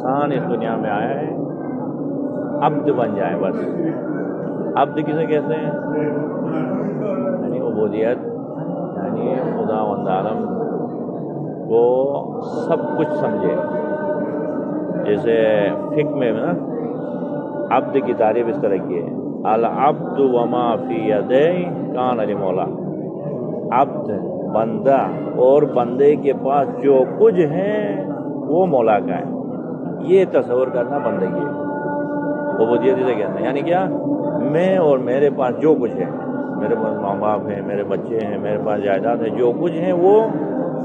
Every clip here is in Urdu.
انسان اس دنیا میں آیا ہے عبد بن جائے بس. عبد کسے کہتے ہیں؟ یعنی عبودیت، یعنی خداوند عالم کو سب کچھ سمجھے. جیسے فقہ میں نا عبد کی تعریف اس طرح کی ہے، العبد وما فی یدیہ کان لمولا. عبد بندہ اور بندے کے پاس جو کچھ ہے وہ مولا کا ہے. یہ تصور کرنا بندگی ہے. عبودیت اسے کہتے ہیں. یعنی کیا؟ میں اور میرے پاس جو کچھ ہے، میرے پاس ماں باپ ہیں، میرے بچے ہیں، میرے پاس جائیداد ہے، جو کچھ ہے وہ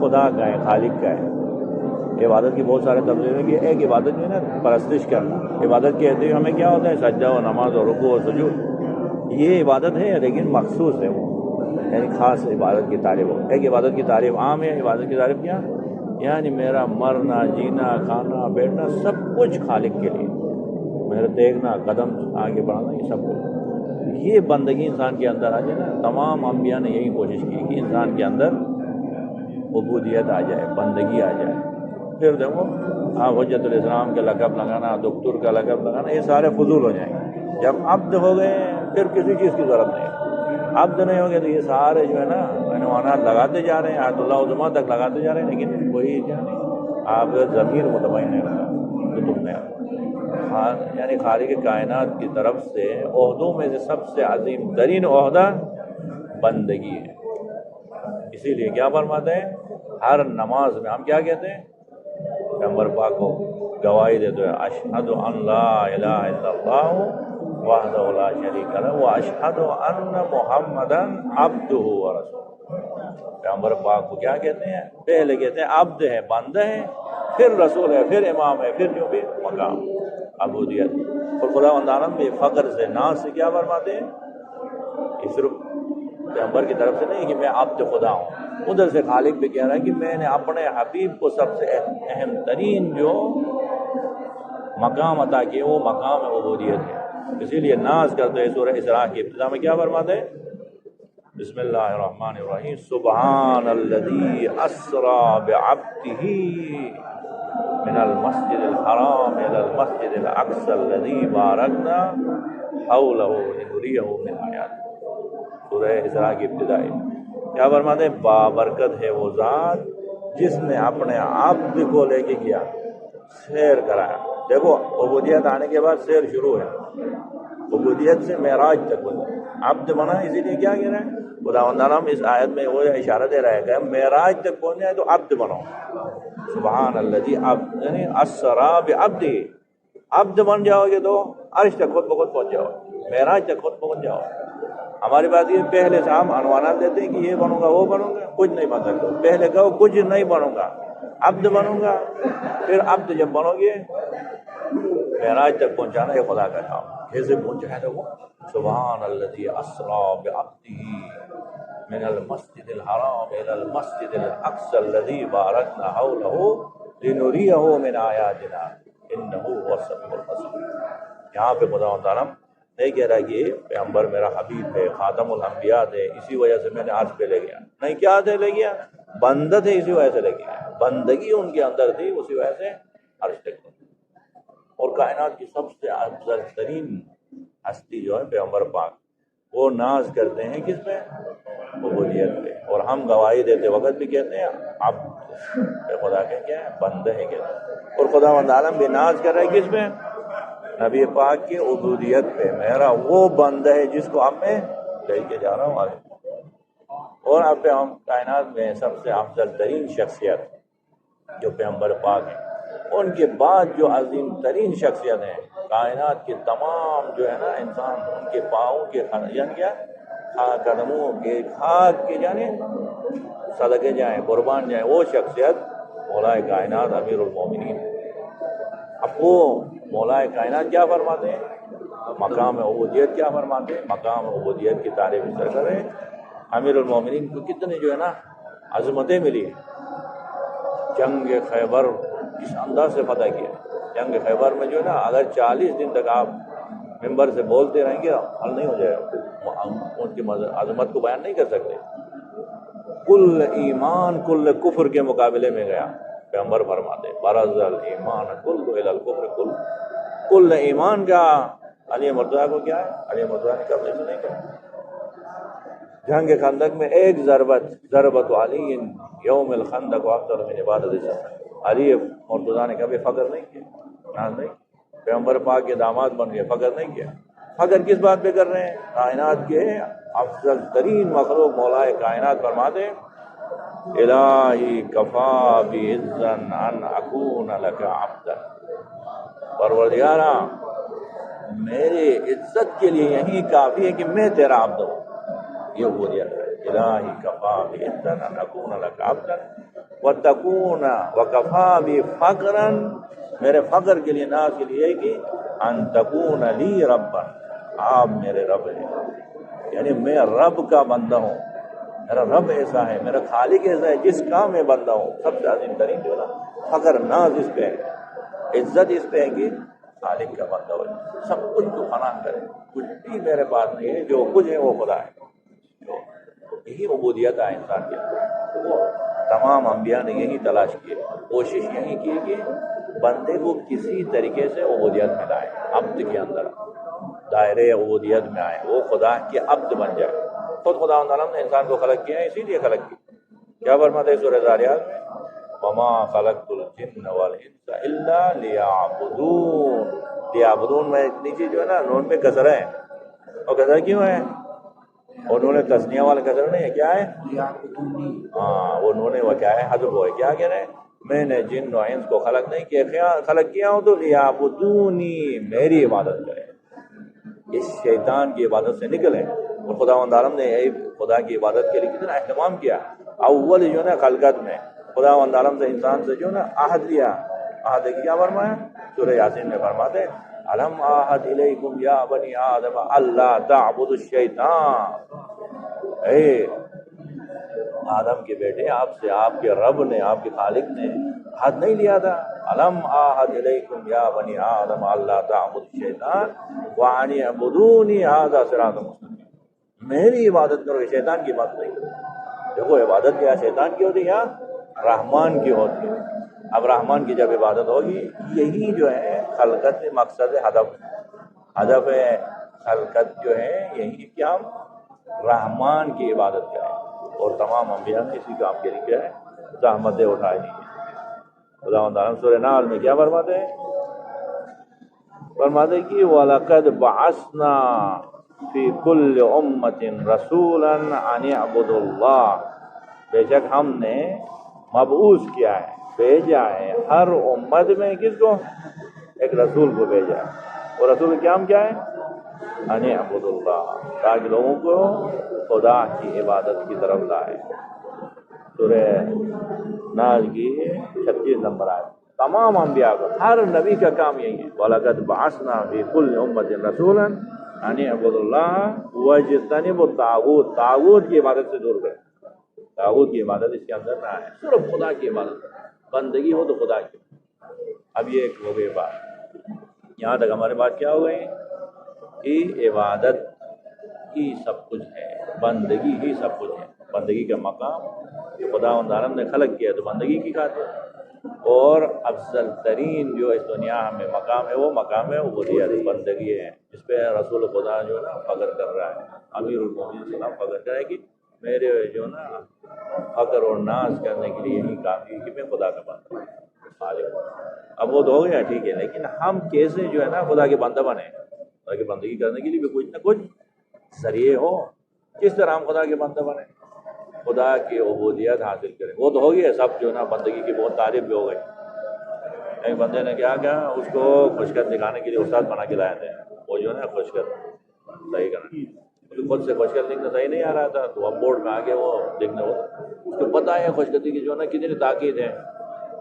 خدا کا ہے، خالق کا ہے. عبادت کی بہت سارے تفصیل ہیں کہ ایک عبادت جو ہے نا پرستش کرنا. عبادت کہتے ہیں ہمیں کیا ہوتا ہے؟ سجدہ و نماز اور رکوع و سجود. یہ عبادت ہے لیکن مخصوص ہے وہ، یعنی خاص عبادت کی تعریف ہو. ایک عبادت کی تعریف عام ہے. عبادت کی تعریف کیا؟ یعنی میرا مرنا، جینا، کھانا، بیٹھنا سب کچھ خالق کے لیے. میرا دیکھنا، قدم آگے بڑھانا، یہ سب کچھ. یہ بندگی انسان کے اندر آ جائے نا. تمام انبیاء نے یہی کوشش کی کہ انسان کے اندر عبودیت آ جائے، بندگی آ جائے. پھر دیکھو حجت الاسلام کا لقب لگانا، دکتور کا لقب لگانا، یہ سارے فضول ہو جائیں گے. جب عبد ہو گئے پھر کسی چیز کی ضرورت نہیں ہے. عبد نہیں ہو گئے تو یہ سارے جو ہے نا عنوانات لگاتے جا رہے ہیں، آیت اللہ عظمیٰ تک لگاتے جا رہے ہیں، لیکن کوئی کیا نہیں. آپ ضمیر مطمئن نہیں رہا تو تم نے یعنی خالق کائنات کی طرف سے عہدوں میں سے سب سے عظیم ترین عہدہ بندگی ہے. اسی لیے کیا فرماتے ہیں؟ ہر نماز میں ہم کیا کہتے ہیں؟ پیغمبر پاک کو گواہی دیتے ہیں، اشہد ان لا الہ الا اللہ وحدہ لا شریک لہ واشہد ان محمدا عبدہ ورسولہ. پیغمبر پاک کو کیا کہتے ہیں؟ پہلے کہتے ہیں عبد ہے، بندہ ہے، پھر رسول ہے، پھر امام ہے، پھر جو بھی مقام عبودیت. اور خداوند عالم بھی فخر سے، ناز سے کیا فرماتے ہیں؟ یہ صرف پیغمبر کی طرف سے نہیں کہ میں عبد خدا ہوں، ادھر سے خالق بھی کہہ رہا ہے کہ میں نے اپنے حبیب کو سب سے اہم ترین جو مقام عطا کیے وہ مقام عبودیت ہے. اسی لیے ناز کرتے ہیں. سورہ اسراء کی ابتدا میں کیا فرماتے ہیں؟ بسم اللہ الرحمن الرحیم سبحان الذی اسری بعبدہ من المسجد الحرام الى المسجد الاقصى الذی بارکنا حولہ لنریہ من آیاتہ. سورہ اسراء کی ابتدائی کیا فرماتے ہیں؟ بابرکت ہے وہ ذات جس نے اپنے عبد کو لے کے کیا، سیر کرایا. دیکھو عبودیت آنے کے بعد سیر شروع ہے. عبودیت سے معراج تک بنا عبد بنا. اسی لیے کیا کہہ رہے ہیں خداوند عالم اس آیت میں وہ اشارہ دے رہا ہے کہ معراج تک پہنچ جائے تو عبد بنو. سبحان الذی عبد یعنی اسری بعبدہ. عبد بن جاؤ گے تو عرش تک خود بخود پہنچ جاؤ، معراج تک خود پہنچ جاؤ. ہماری بات یہ پہلے سے ہم عنوانات دیتے ہیں کہ یہ بنوں گا وہ بنوں گا، کچھ نہیں بن سکتا. پہلے کہو کچھ نہیں بنوں گا، عبد بنوں گا. پھر عبد جب بنو گے معراج تک پہنچانا یہ خدا کا کام. کیسے پہنچایا تھا وہ؟ سبحان الذی اسری بعبدہ من المسجد الحرام الى المسجد الاقصى الذی بارکنا حولہ لنریہ من آیاتنا انہ هو السمیع البصیر. یہاں پہ خداوند عالم نہیں کہہ رہا کہ پیغمبر میرا حبیب ہے، خاتم الانبیاء ہے، اسی وجہ سے میں نے عرش پہ لے گیا. نہیں، کیا تھے لے گیا؟ بندہ تھے، اسی وجہ سے لے گیا. بندگی ان کے اندر تھی، اسی وجہ سے عرش تک. اور کائنات کی سب سے افضل ترین ہستی جو ہے پیغمبر پاک، وہ ناز کرتے ہیں کس پہ؟ عبودیت پہ. اور ہم گواہی دیتے وقت بھی کہتے ہیں عبد خدا کے کیا ہے؟ بندہ ہے کہتے ہیں. اور خداوند عالم بھی ناز کر رہے ہیں کس پہ؟ نبی پاک کی عبودیت پہ. میرا وہ بندہ ہے جس کو اب میں لے کے جا رہا ہوں آگے. اور اب پہ ہم کائنات میں سب سے افضل ترین شخصیت جو پیغمبر پاک ہیں، ان کے بعد جو عظیم ترین شخصیت ہیں کائنات کے تمام جو ہے نا انسان ان کے پاؤں کے یعنی کیا قدموں کے خاک کے جانے صدقے جائیں، قربان جائیں، وہ شخصیت مولا کائنات امیر المومنین. اب وہ مولا کائنات کیا فرماتے ہیں؟ مقام عبودیت کیا فرماتے ہیں؟ مقام عبودیت کی تعریف اس طرح کر رہے ہیں. امیر المومنین کو کتنے جو ہے نا عظمتیں ملی ہیں. جنگ خیبر اس انداز سے فتح کیا. جنگ خیبر میں جو ہے نا اگر 40 دن تک آپ ممبر سے بولتے رہیں گے حل نہیں ہو جائے گا. ان کی عظمت کو بیان نہیں کر سکتے. کل ایمان کل کفر کے مقابلے میں گیا. پیغمبر فرماتے برز الایمان کل الی الکفر کل، کل ایمان کا علی مرتضیٰ کو کیا ہے؟ علی مرتضیٰ نے قبضے میں نہیں کیا۔ جنگ خندق میں ایک ضربت علی یوم الخندق افضل من عبادت السنہ، علی مرتضیٰ نے کبھی فخر نہیں کیا، ناز نہیں، پیغمبر پاک کے داماد بن گئے، فخر نہیں کیا۔ فخر کس بات پہ کر رہے ہیں؟ کائنات کے افضل ترین مخلوق مولا کائنات فرماتے ہیں الہی کفا بعزا ان اکون لک عبدا، پروردگارا میرے عزت کے لیے یہی کافی ہے کہ میں تیرا عبد ہوں۔ یہ عبودیت ہے، الہی کفا بعزا ان اکون لک عبدا وتکون وکفا بی فقرا، میرے فقر کے لیے ناز کے لیے کہ ان تکون لی ربا، آپ میرے رب ہیں، یعنی میں رب کا بندہ ہوں، میرا رب ایسا ہے، میرا خالق ایسا ہے جس کا میں بندہ ہوں۔ سب سے عظیم ترین جو ہے نا فخر ناز اس پہ ہے، عزت اس پہ ہے کہ خالق کا بندہ ہو، سب کچھ تو فنا کرے، کچھ بھی میرے پاس نہیں ہے، جو کچھ ہے وہ خدا ہے۔ یہی عبودیت ہے انسان کے اندر، وہ تمام انبیاء نے یہی تلاش کی، کوشش یہی کی کہ بندے کو کسی طریقے سے عبودیت میں لائے، عبد کے اندر دائرے عبودیت میں آئے، وہ خدا کے عبد بن جائے۔ خود خدا تعالیٰ نے انسان کو خلق کیا ہے، اسی لیے خلق کیا۔ کیا فرماتے ہیں سورہ ذاریات میں وما خلقت الجن والانس الا لیعبدون، لیعبدون میں نیچے جو ہے نا نون پہ کسر ہے، اور کسر کیوں ہے؟ انہوں نے تسنیہ والا کسر نہیں ہے، کیا ہے؟ ہاں، انہوں نے وہ کیا ہے؟ حذف ہوا ہے۔ کیا کہہ رہے ہیں؟ میں نے جن و انس کو خلق نہیں کیا، خلق کیا ہوں تو لیعبدونی، میری عبادت کریں، اس شیطان کی عبادت سے نکلیں۔ اور خداوند عالم نے خدا کی عبادت کے لیے کتنا اہتمام کیا۔ اول جو ہے نا خلقت میں خداوند عالم سے انسان سے جو ہے نا عہد لیا، عہد کی کیا فرمایا؟ سورہ یاسین میں فرماتے ہیں الم عہد الیکم یا بنی آدم اللہ تعبدوا الشیطان، اے آدم کے بیٹے آپ سے آپ کے رب نے، آپ کے خالق نے عہد نہیں لیا تھا؟ الم عہد الیکم یا بنی آدم اللہ تعبدوا الشیطان وان اعبدونی ھذا صراط مستقیم، میری عبادت کرو، شیطان کی بات نہیں کرو۔ دیکھو عبادت کیا شیطان کی ہوتی ہے یا رحمان کی ہوتی ہے؟ اب رحمان کی جب عبادت ہوگی، یہی جو ہے خلقت مقصد ہدف ہے خلقت جو ہے یہی کہ ہم رحمان کی عبادت کریں، اور تمام انبیاء نے اسی کام کے لیے کیا ہے زحمتیں اٹھائی ہیں۔ خداوند تعالیٰ سورہ نحل میں کیا فرماتے ہیں؟ فرماتے کہ وَلَقَدْ بَعَثْنَا فِي كُلِّ أُمَّةٍ رَسُولًا أَنِ اعْبُدُوا اللَّهَ، بے شک ہم نے مبعوث کیا ہے، بھیجا ہے ہر امت میں کس کو؟ ایک رسول کو بھیجا ہے، اور رسول کا کیا ہے؟ ان اعبدوا اللہ، تاکہ لوگوں کو خدا کی عبادت کی طرف لائے۔ سورہ نحل کی 36 نمبر آیت۔ تمام انبیاء کو، ہر نبی کا کام یہی ہے وَلَقَدْ بَعَثْنَا فِي كُلِّ أُمَّةٍ رَسُولًا أَنِ اعْبُدُوا اللَّهَ وَاجْتَنِبُوا الطَّاغُوتَ، طاغوت کی عبادت سے دور رہیں، طاغوت کی عبادت اس کے اندر نہ ہے، صرف خدا کی عبادت، بندگی ہو تو خدا کی۔ اب یہ ایک ہو گئی بات، یہاں تک ہمارے بات کیا ہو گئی کہ عبادت ہی سب کچھ ہے، بندگی ہی سب کچھ ہے، بندگی کا مقام جو خداوند عالم نے خلق کیا تو بندگی کی خاطر، اور افضل ترین جو اس دنیا میں مقام ہے وہ مقام ہے عبودیت، بندگی ہے، جس پہ رسول خدا جو ہے نا فخر کر رہا ہے، امیر المومنین صلی اللہ علیہ وسلم فخر کر رہا ہے کہ میرے جو نا فخر اور ناز کرنے کے لیے یہی کافی ہے کہ میں خدا کا بندہ ہوں، خالق ہوں۔ اب وہ تو ہو گیا ٹھیک ہے، لیکن ہم کیسے جو ہے نا خدا کے بندہ بنے؟ خدا کی بندگی کرنے کے لیے بھی کچھ نہ کچھ ذریعے ہو، کس طرح ہم خدا کے بندہ بنے، خدا کی عبودیت حاصل کریں۔ وہ تو ہو گیا سب جو نا بندگی کی بہت تعریف بھی ہو گئی، ایک بندے نے کیا اس کو خوشخط دکھانے کے لیے استاد بنا کے لائے تھے، وہ جو ہے نا خوشخط صحیح کرنا، خود سے خوشخط لکھنا صحیح نہیں آ رہا تھا، تو اب بورڈ میں آگے وہ لکھنے وہ اس کو پتہ ہے خوشخطی کی جو ہے نا کتنی تاکید ہے،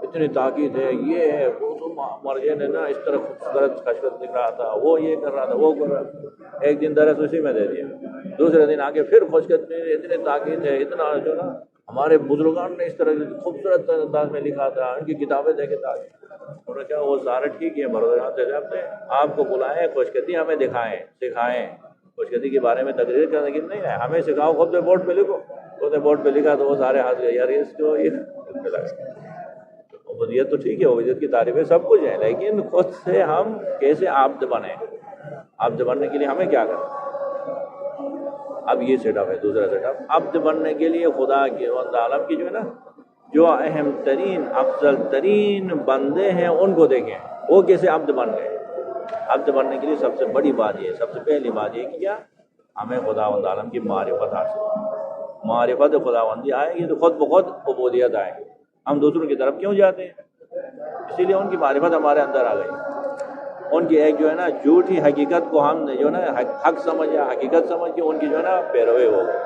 اتنی تاکید ہے، یہ ہے وہ تو مرجے نے نا اس طرح خوبصورت خوشخط لکھ رہا تھا، وہ یہ کر رہا تھا، وہ کر رہا تھا، ایک دن درس اسی میں دے دیا، دوسرے دن آگے پھر خوشخط میں اتنی تاکید ہے، اتنا جو نا ہمارے بزرگان نے اس طرح خوبصورت انداز میں لکھا تھا، ان کی کتابیں دیکھے تاکہ انہوں نے کہا وہ سارے ٹھیک ہے، بروزہ آپ کو بلائیں خوشخطی ہمیں دکھائیں سکھائیں، خوشخطی کے بارے میں تقریر کرنے کی نہیں ہے، ہمیں سکھاؤ، خود سے بورڈ پہ لکھو، خود سے بورڈ پہ لکھا تو وہ سارے ہاتھ گئے، یار اس کو یہ عبودیت تو ٹھیک ہے، عبودیت کی تعریفیں سب کچھ ہے، لیکن خود سے ہم کیسے عبد بنیں؟ عبد بننے کے لیے ہمیں کیا کرنا؟ اب یہ سیٹ اپ ہے، دوسرا سیٹ اپ عبد بننے کے لیے خدا کے رب عالم کی جو ہے نا جو اہم ترین افضل ترین بندے ہیں ان کو دیکھیں وہ کیسے عبد بن گئے۔ عبد بننے کے لیے سب سے بڑی بات یہ، سب سے پہلی بات یہ کہ کیا ہمیں خداوند عالم کی معرفت حاصل، معرفت خداوندی آئے گی تو خود بخود عبودیت آئے گی۔ ہم دوسروں کی طرف کیوں جاتے ہیں؟ اسی لیے ان کی معرفت ہمارے اندر آ گئی۔ ان کی ایک جو ہے نا جھوٹی حقیقت کو ہم نے جو ہے نا حق سمجھ یا حقیقت سمجھ کے ان کی جو ہے نا پیروی ہو گئی۔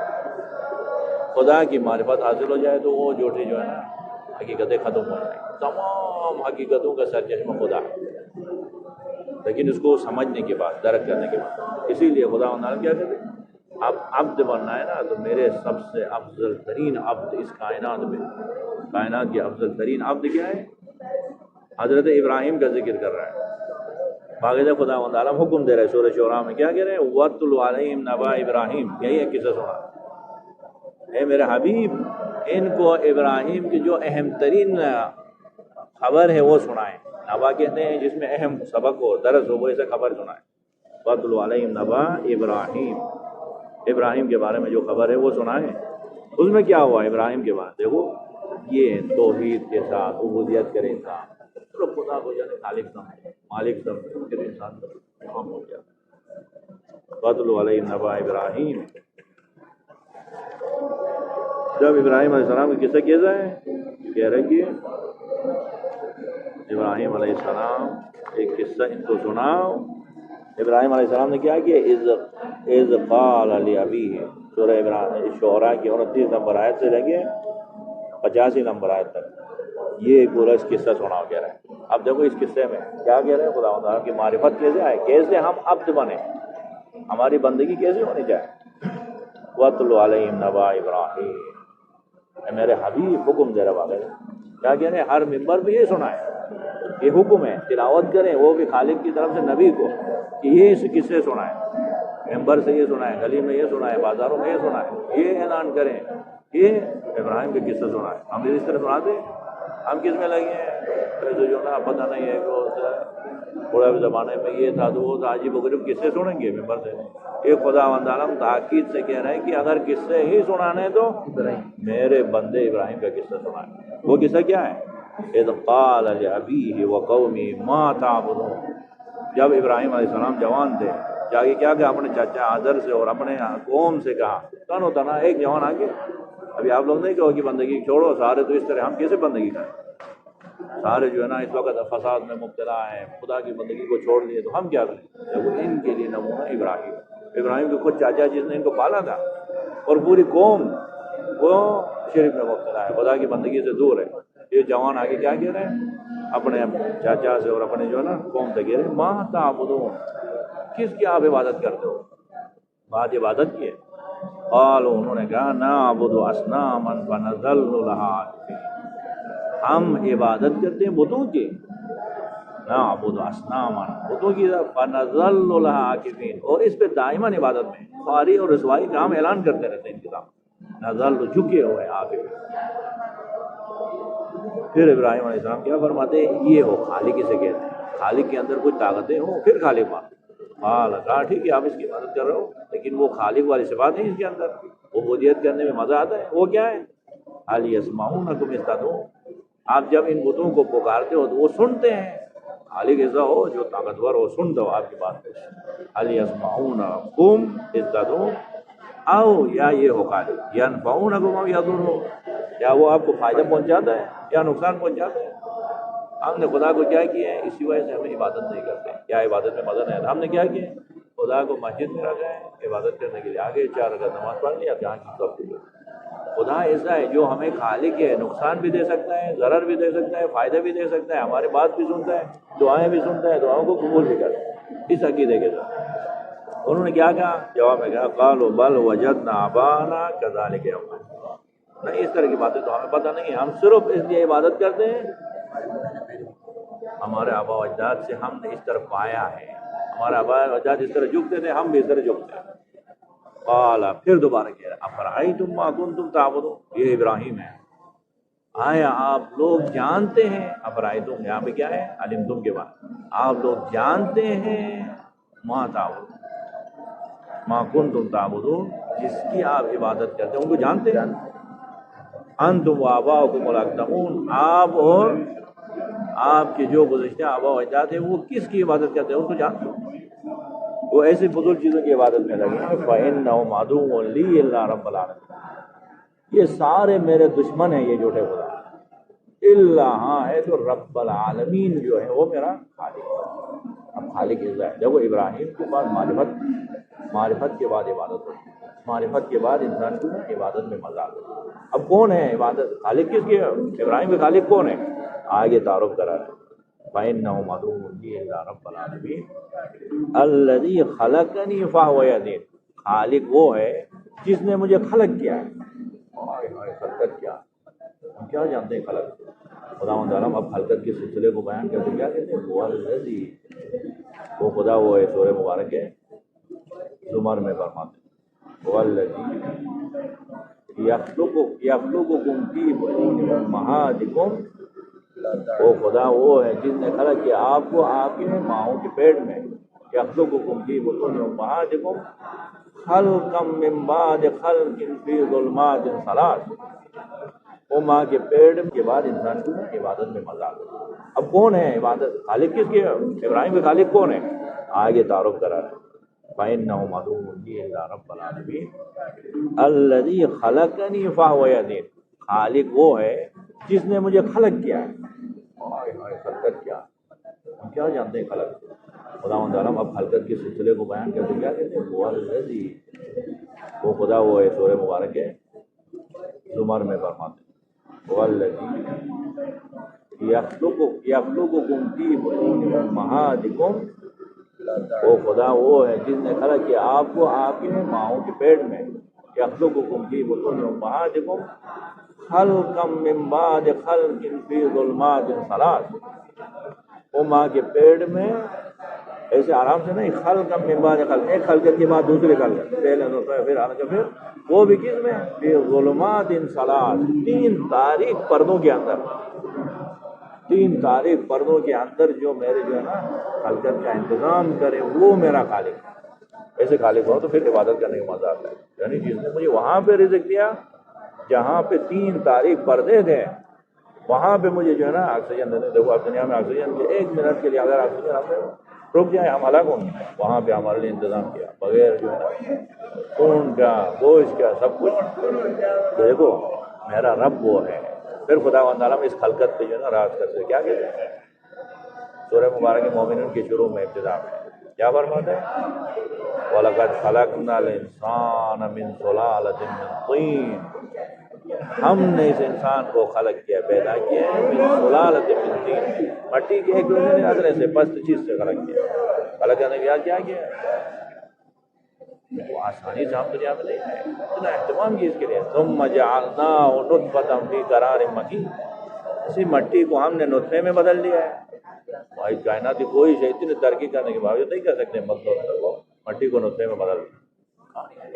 خدا کی معرفت حاصل ہو جائے تو وہ جھوٹی جو ہے نا حقیقتیں ختم ہو جائیں، تمام حقیقتوں کا سرچشمہ خدا ہے، لیکن اس کو سمجھنے کے بعد، درک کرنے کے بعد۔ اسی لیے خدا عالم کیا کہتے ہیں، اب عبد بننا ہے نا تو میرے سب سے افضل ترین عبد اس کائنات میں، کائنات کے افضل ترین عبد کیا ہے؟ حضرت ابراہیم کا ذکر کر رہا ہے۔ باقاعدہ خدا عالم حکم دے رہے سورہ شعراء میں، کیا کہہ رہے ہیں؟ وَاتْلُ عَلَيْهِمْ نَبَأَ ابراہیم، یہی ایک قصہ سنا، اے میرے حبیب ان کو ابراہیم کی جو اہم ترین خبر ہے وہ سنائیں۔ نبا کہتے ہیں جس میں اہم سبق ہو، درس ہو، وہ ایسا خبر سنائیں۔ وَاتْلُ عَلَيْهِمْ نَبَأَ ابراہیم، ابراہیم کے بارے میں جو خبر ہے وہ سنائیں۔ اس میں کیا ہوا ابراہیم کے بارے؟ دیکھو یہ توحید کے ساتھ عبودیت کرے انسان، صرف خدا کو جانے خالق سمجھے، مالک سمجھے، پھر انسان کا کام ہو گیا۔ وَاتْلُ عَلَيْهِمْ نَبَأَ ابراہیم، جب ابراہیم علیہ السلام کا قصہ کیسا ہے؟ کہہ رہے کہ ابراہیم علیہ السلام ایک قصہ ان کو سناؤ۔ ابراہیم علیہ السلام نے کیا کیا؟ اذ قال لأبیہ، سورہ شعراء کی 29 نمبر آیت سے لے کے 85 نمبر آیت تک یہ پورا اس قصہ سناؤ کہہ رہے ہیں۔ اب دیکھو اس قصے میں کیا کہہ رہے ہیں؟ خدا تعالیٰ کی معرفت کیسے آئے، کیسے ہم عبد بنے، ہماری بندگی کیسے ہونی چاہیے۔ وَاتْلُ عَلَيْهِمْ نَبَأَ ابراہیم، اے میرے حبیب حکم دے رہا ہے، کیا کہہ رہے ہیں؟ ہر ممبر پہ یہ سنائے، یہ حکم ہے، تلاوت کریں وہ بھی خالق کی طرف سے نبی کو کہ یہ اس قصے سنائیں، ممبر سے یہ سنائیں، گلی میں یہ سنائیں، بازاروں میں یہ سنائیں، یہ اعلان کریں کہ ابراہیم کے قصے سنائیں۔ ہم اس طرح سناتے ہیں، ہم کس میں لگے ہیں؟ ایسے جو نا پتہ نہیں ہے کہ پورے زمانے میں یہ تھا تو وہ تھا، عجیب و غریب قصے سنیں گے ممبر سے۔ ایک خدا عالم تاکید سے کہہ رہے ہیں کہ اگر قصے ہی سنانے تو میرے بندے ابراہیم کا قصہ سنائیں۔ وہ قصہ کیا ہے؟ اذ قال لأبیہ وقومہ ما تعبدون، جب ابراہیم علیہ السلام جوان تھے، جا کے کیا کہا؟ اپنے چاچا آذر سے اور اپنے قوم سے کہا، تنو تنا ایک جوان آگے، ابھی آپ لوگ نہیں کہو کہ بندگی چھوڑو سارے، تو اس طرح ہم کیسے بندگی کریں؟ سارے جو ہے نا اس وقت فساد میں مبتلا ہیں، خدا کی بندگی کو چھوڑ دیے، تو ہم کیا کریں؟ دیکھو ان کے لیے نمونہ ابراہیم، ابراہیم کے خود چاچا جس نے ان کو پالا تھا، اور پوری قوم وہ شرک میں مبتلا ہے، خدا کی بندگی سے دور ہے۔ یہ جوان آگے کیا کہہ رہے ہیں؟ اپنے چاچا سے اور اپنے جو ہے نا قوم سے کہہ رہے ہیں ما تعبدون، کس کی آپ عبادت کرتے ہو؟ بات عبادت کی ہے۔ قالوا، انہوں نے کہا نعبد اصناما فنظل لها عاکفین، ہم عبادت کرتے ہیں بتوں کی، نعبد اصناما، بتوں کی، فنظل لها عاکفین، اور اس پہ دائماً عبادت میں خواری اور رسوائی کا ہم اعلان کرتے رہتے ہیں، ان کے سامنے نظل جھکے ہوئے عاکفین۔ پھر ابراہیم علیہ السلام کیا فرماتے ہیں؟ یہ ہو خالق اسے کہتے ہیں، خالق کے اندر کوئی طاقتیں ہوں پھر خالق مان۔ کہا ٹھیک ہے آپ اس کی عبادت کر رہے ہو، لیکن وہ خالق والی صفات ہیں اس کے اندر، عبودیت کرنے میں مزہ آتا ہے، وہ کیا ہے؟ هل يسمعونكم اذ تدعون، آپ جب ان بتوں کو پکارتے ہو تو وہ سنتے ہیں، خالق ایسا ہو جو طاقتور ہو، سن دو آپ کی بات کو۔ هل يسمعونكم اذ تدعون، او یا یہ ہو خالق، ينفعونكم او يضرون، یا وہ آپ کو فائدہ پہنچاتا ہے یا نقصان پہنچاتا ہے۔ ہم نے خدا کو کیا کیا ہے؟ اسی وجہ سے ہمیں عبادت نہیں کرتے، کیا عبادت میں مزہ نہیں آتا۔ ہم نے کیا کیا؟ خدا کو مسجد میں رکھا ہے، عبادت کرنے کے لیے آگے 4 رکعت نماز پڑھ لیا، جہاں کی سب کچھ۔ خدا ایسا ہے جو ہمیں خالق ہے، نقصان بھی دے سکتا ہے، ضرر بھی دے سکتا ہے، فائدہ بھی دے سکتا ہے، ہماری بات بھی سنتا ہے، دعائیں بھی سنتا ہے، دعاؤں کو قبول بھی کرتا ہے، اس عقیدے کے ساتھ۔ انہوں نے کیا کہا؟ جواب میں کہا قالوا بل وجدنا آباءنا كذلك يفعلون، نہیں اس طرح کی باتیں تو ہمیں پتہ نہیں ہے، ہم صرف اس لیے عبادت کرتے ہیں ہمارے آبا و اجداد سے ہم نے اس طرح پایا ہے، ہمارے آبا و اجداد اس طرح جھکتے تھے، ہم بھی اس طرح جھکتے ہیں۔ قال، پھر دوبارہ کہہ رہا افرأیتم ما کنتم تعبدون، یہ ابراہیم ہے، آیا آپ لوگ جانتے ہیں، افرائیتم یہاں پہ کیا ہے، علمتم کے بعد، آپ لوگ جانتے ہیں ما تعبدون، ما کنتم تعبدون، جس کی آپ عبادت کرتے ہیں ان کو جانتے ہیں، انتم و آباؤکم الاقدمون، آپ اور آپ کے جو گزشتہ آبا و اجداد ہیں وہ کس کی عبادت کرتے ہیں ان کو جانتے ہیں، وہ ایسی فضول چیزوں کی عبادت میں لگے ہیں۔ فَإِنَّهُمْ عَدُوٌّ لِّي إِلَّا رَبَّ الْعَالَمِينَ، یہ سارے میرے دشمن ہیں یہ جھوٹے خدا، اللہ ہاں ہے تو رب العالمین جو ہے وہ میرا خالق ہے۔ اب خالق عزت ہے، دیکھو ابراہیم کے بعد معرفت کے بعد عبادت ہوتی ہے، معرفت کے بعد انسان کو عبادت میں مزہ آتا ہے۔ اب کون ہے عبادت، خالق کس کی ہے، ابراہیم کے خالق کون ہے، آگے تعارف کرا رہے ہیں۔ فَإِنَّهُمْ عَدُوٌّ لِّي إِلَّا رَبَّ الْعَالَمِينَ الَّذِي خَلَقَنِي فَهُوَ يَهْدِينِ، خالق وہ ہے جس نے مجھے خلق کیا ہے۔ خلقت کیا، ہم کیا جانتے ہیں خلق، خداوند عالم اب خلقت کے سلسلے کو بیان کرتے کیا کہتے ہیں، وہ الذی، وہ خدا وہ ہے، سورہ مبارک ہے زمر میں فرماتے ہیں وہ الذی یخلقکم فی بطون امہاتکم، وہ خدا وہ ہے جس نے خلق کیا آپ کو آپ کے ماؤں کے پیٹ میں، یخلقکم فی بطون امہاتکم خلقا من بعد خلق فی ظلمات ثلاث، وہ ماں کے پیڑ کے بعد انسان کو عبادت میں مزہ آتا ہے۔ اب کون ہے عبادت، خالق کس کی ہے، ابراہیم کے خالق کون ہے، آگے تعارف کرا رہے ہیں۔ فَإِنَّهُمْ عَدُوٌّ لِّي إِلَّا رَبَّ الْعَالَمِينَ الَّذِي خَلَقَنِي فَهُوَ يَهْدِينِ، خالق وہ ہے جس نے مجھے خلق کیا ہے۔ خلقت کیا، ہم کیا جانتے ہیں خلق، خداوند عالم اب خلقت کے سلسلے کو بیان کرتے کیا کہتے ہیں، وہ الذی، وہ خدا وہ ہے، سورہ مبارک ہے زمر میں فرماتے ہیں والذی یخلقکم فی بطون امہاتکم، وہ خدا وہ ہے جس نے خلق کیا آپ کو آپ کے ماؤں کے پیٹ میں، یخلقکم فی بطون امہاتکم خلقا من بعد خلق فی ظلمات ثلاث، وہ ماں کے پیٹ میں ایسے آرام سے نہیں، خلقا من بعد خلق، ایک خلقت کے بعد دوسری خلقت، پہلے نطفہ پھر علقہ پھر وہ بھی کس میں، فی ظلمات ثلاث، تین تاریک پردوں کے اندر، تین تاریک پردوں کے اندر جو میرے جو ہے نا خلقت کا انتظام کرے وہ میرا خالق ہے۔ ایسے خالق ہو تو پھر عبادت کرنے کا مزہ آتا ہے، یعنی جس نے مجھے وہاں پہ رزق دیا جہاں پہ تین تاریک پردے تھے، وہاں پہ مجھے جو ہے نا آکسیجن دیتے، دیکھو اب دنیا میں آکسیجن کے ایک منٹ کے لیے اگر آکسیجن ہم رک جائے ہم ہلاک ہوں گے، وہاں پہ ہمارے لیے انتظام کیا بغیر جو ہے نا خون کا گوشت کا سب کچھ، دیکھو میرا رب وہ ہے۔ پھر خداوند عالم اس خلقت پہ جو ہے نا راز کرتے کیا کہتے ہیں، سورہ مبارک مومنون کی شروع میں ابتدا میں کیا فرماتے ہیں، وَلَقَدْ خَلَقْنَا الْإِنسَانَ مِنْ سُلَالَةٍ مِّن طِينٍ، ہم نے اس انسان کو خلق کیا، پیدا کیا ہے من سلالۃ من طین، مٹی کے ایک ادرے سے پست چیز سے خلق کیا، خلق کرنے کے بعد کیا کیا، وہ آسانی سے ہم دنیا میں نہیں ہے، اتنا اہتمام کی اس کے لیے، ثم جعلناہ نطفۃ فی قرار مکین، اسی مٹی کو ہم نے نطفے میں بدل دیا ہے، بھائی کائنات کی کوئی شے اتنی ترقی کرنے کے باوجود نہیں کر سکتے مٹی کو نطفے میں بدل دیا،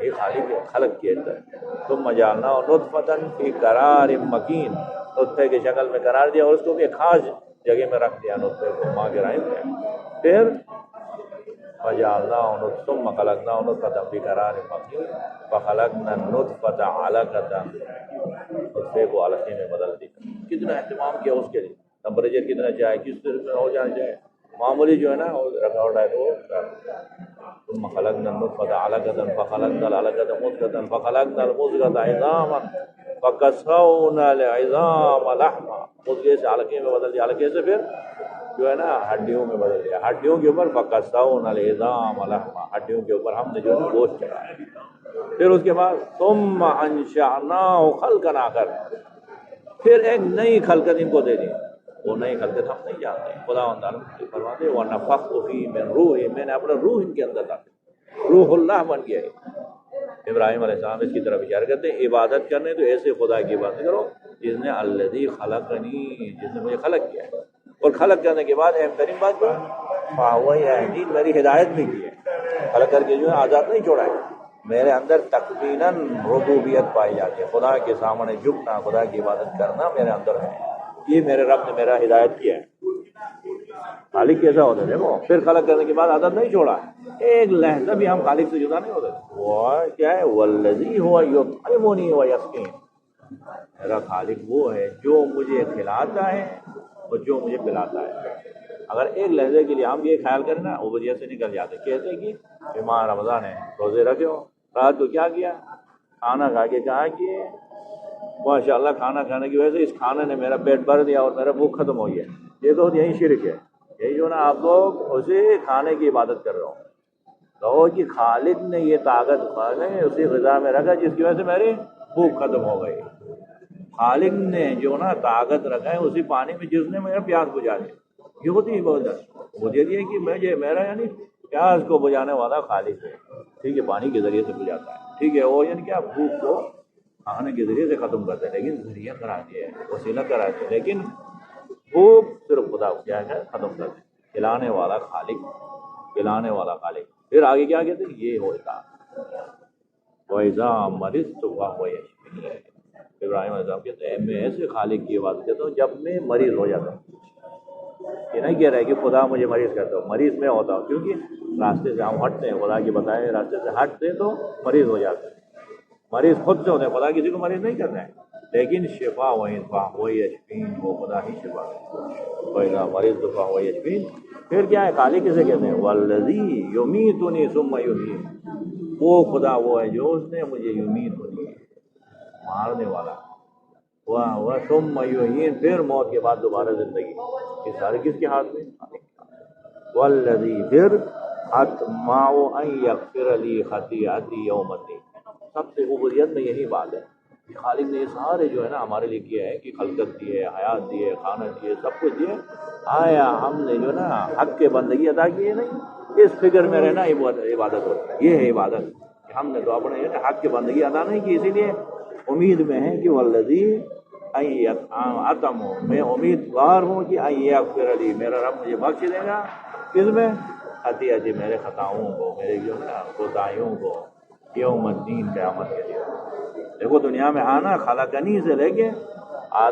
یہ خالق ہے، خلق کیا ہے، ثم جعلناہ نطفۃ فی قرار مکین، نطفے کی شکل میں قرار دیا اور اس کو بھی ایک خاص جگہ میں رکھ دیا، نطفے کو ماں کے رحم میں، پھر فجعلناه نطفة ثم خلقناه نطفة في قرار مكين فخلقنا النطفة علقة، نطفے کو علقے میں بدل دیا، کتنا اہتمام کیا اس کے لیے، ٹمپریچر کتنا چاہے کس طرح میں ہو جانا چاہے، معمولی جو ہے نا رکاوٹ ہے تو ثم خلقنا النطفة علقة فخلقنا العلقة مضغة فخلقنا المضغة عظاما فكسونا العظام لحما، مضغے سے علقے میں بدل دیا، علقے سے پھر جو ہے نا ہڈیوں میں بدل دیا، ہڈیوں کے اوپر فکسونا العظام لحما، ہڈیوں کے اوپر ہم نے جو ہے گوشت چڑھایا، پھر اس کے بعد ثم انشأناه خلقا آخر، پھر ایک نئی خلقت ان کو دے دی، وہ نئی خلقت ہم نہیں جانتے، خداوند تعالیٰ فرماتے ہیں وَنَفَخْتُ فِيهِ مِن رُوحِي، میں نے اپنا روح ان کے اندر ڈالا، روح اللہ بن گیا ہے۔ ابراہیم علیہ السلام اس کی طرف اشارہ کرتے ہیں، عبادت کرنے تو ایسے خدا کی عبادت کرو جس نے الذی خلقنی، جس نے مجھے خلق کیا ہے، اور خلق کرنے کے بعد اہم ترین بات جو فَهُوَ يَهْدِينِ، میری ہدایت بھی کی ہے، خلق کر کے جو ہے آزاد نہیں چھوڑا ہے، میرے اندر تقویناً ربوبیت پائی جاتی ہے، خدا کے سامنے جھکنا، خدا کی عبادت کرنا میرے اندر ہے. یہ میرے رب نے میرا ہدایت کیا ہے. خالق کیسا ہوتا ہے دیکھو، پھر خلق کرنے کے بعد عادت نہیں چھوڑا، ایک لحظہ بھی ہم خالق سے جدا نہیں ہوتے. وہ کیا ہے؟ والذی ہوا یطعمنی ویسقین. میرا خالق وہ ہے جو مجھے کھلاتا ہے اور جو مجھے پلاتا ہے. اگر ایک لحظے کے لیے ہم یہ خیال کریں نا، عبودیت سے نکل جاتے. کہتے ہیں کہ ماہ رمضان ہے، روزے رکھے ہو، رات کو کیا کیا؟ کھانا کھا کے کہا کہ ماشاء اللہ کھانا کھانے کی وجہ سے اس کھانے نے میرا پیٹ بھر دیا اور میرا بھوک ختم ہو گیا. یہ تو یہی شرک ہے. یہی جو نا آپ لوگ اسی کھانے کی عبادت کر رہے ہو. کہو کہ خالق نے یہ طاقت اسی غذا میں رکھا جس کی وجہ سے میری بھوک ختم ہو گئی. خالق نے جو نا طاقت رکھا ہے اسی پانی میں جس نے میرا پیاس بجھا دیا. یہ ہوتی ہے بہت مجھے یہ کہ مجھے میرا یعنی پیاس کو بجھانے والا خالق ہے. ٹھیک ہے، پانی کے ذریعے سے بجھاتا ہے. ٹھیک ہے، اور یعنی کیا بھوک کو کھانے کے ذریعے سے ختم کرتے ہیں، لیکن ذریعہ کراتے ہیں، وسیلہ کراتے ہیں، لیکن بھوک صرف خدا کیا ہے ختم کرتے ہیں. کھلانے والا خالق، کھلانے والا خالق. پھر آگے کیا کہتے ہیں؟ یہ ہوتا وَإِذَا مَرِضْتُ فَهُوَ يَشْفِينِ. ابراہیم علیہ السلام کہتے ہیں میں ایسے خالق کی عبادت کرتا ہوں جب میں مریض ہو جاتا ہوں. یہ نہیں کہہ رہا ہے کہ خدا مجھے مریض کرتا ہوں، مریض میں ہوتا ہوں، کیونکہ راستے سے ہم ہٹتے ہیں، خدا کے بتائے راستے سے ہٹتے تو مریض ہو جاتے ہیں. مریض خود سے ہوتے ہیں، خدا کسی کو مریض نہیں کرتا ہے. لیکن شفا وہی یشفین، وہ خدا ہی شفا ہے. وَإِذَا مَرِضْتُ فَهُوَ يَشْفِينِ. پھر کیا ہے؟ خالق کسے کہتے ہیں؟ وَالَّذِي يُمِيتُنِي ثُمَّ يُحْيِينِ. وہ خدا وہ ہے جو اس نے مجھے یمیتنی مارنے والا، وہ ثم یحیین، پھر موت کے بعد دوبارہ زندگی. یہ سارے کس کے ہاتھ میں؟ والذی، پھر اطمع ان یغفر لی خطیئتی یوم الدین. سب سے عبودیت میں یہی بات ہے کہ خالق نے یہ سارے جو ہے نا ہمارے لیے کیا ہے کہ خلقت دی ہے، حیات دی ہے، کھانا دی ہے، سب کچھ دیے. آیا ہم نے جو نا حق کے بندگی ادا کی ہے نہیں؟ اس فکر میں رہنا عبادت ہوتا ہے. یہ ہے عبادت کہ ہم نے تو اپنے حق کی بندگی ادا نہیں کی، اسی لیے امید میں ہے کہ والذی اتم، میں امیدوار ہوں کہ یغفر لی، میرا رب مجھے بخش دے گا. کس میں؟ خطیئتی، میرے خطاؤں کو، میرے جو نا کوتاہیوں کو، یوم الدین، قیامت کے دن. دیکھو دنیا میں آنا خلقنی سے لے کے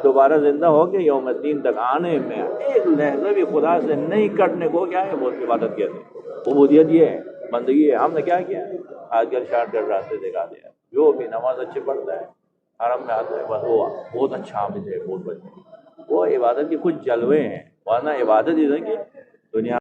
دوبارہ زندہ ہو کے یوم الدین تک آنے میں ایک لحظہ بھی خدا سے نہیں کٹنے کو کیا ہے؟ بہت عبادت کہتے ہیں. عبودیت یہ ہے، بندگی ہے. ہم نے کیا کیا؟ آج کل شارٹ کٹ راستے دکھا دیا. جو بھی نماز اچھے پڑھتا ہے، حرم میں آتا ہے، بس وہ بہت اچھا عابد ہے، بہت بچے. وہ عبادت کے کچھ جلوے ہیں، ورنہ عبادت یہ ہے کہ دنیا